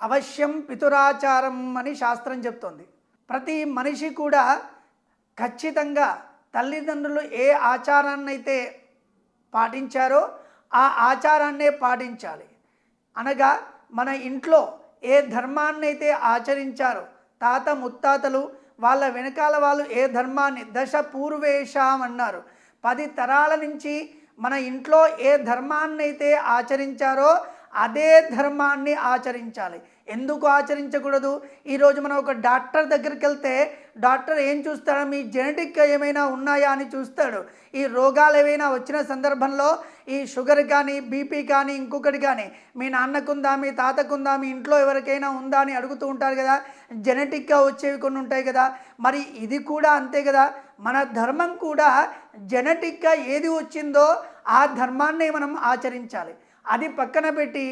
అవశ్యం పితురాచారం అని శాస్త్రం చెప్తోంది. ప్రతి మనిషి కూడా ఖచ్చితంగా తల్లిదండ్రులు ఏ ఆచారాన్నైతే పాటించారో ఆ ఆచారాన్నే పాటించాలి. అనగా మన ఇంట్లో ఏ ధర్మాన్నైతే ఆచరించారో తాత ముత్తాతలు వాళ్ళ వెనకాల వాళ్ళు ఏ ధర్మాన్ని దశ పూర్వేషాం అన్నారు. 10 తరాల నుంచి మన ఇంట్లో ఏ ధర్మాన్నైతే ఆచరించారో అదే ధర్మాన్ని ఆచరించాలి. ఎందుకు ఆచరించకూడదు? ఈరోజు మనం ఒక డాక్టర్ దగ్గరికి వెళ్తే డాక్టర్ ఏం చూస్తాడో మీ జెనెటిక్గా ఏమైనా ఉన్నాయా అని చూస్తాడు. ఈ రోగాలు ఏవైనా వచ్చిన సందర్భంలో ఈ షుగర్ కానీ బీపీ కానీ ఇంకొకటి కానీ మీ నాన్నకుందా మీ తాతకుందా మీ ఇంట్లో ఎవరికైనా ఉందా అని అడుగుతూ ఉంటారు కదా. జెనెటిక్గా వచ్చేవి కొన్ని ఉంటాయి కదా. మరి ఇది కూడా అంతే కదా. మన ధర్మం కూడా జెనెటిక్గా ఏది వచ్చిందో ఆ ధర్మాన్ని మనం ఆచరించాలి. అది పక్కన పెట్టి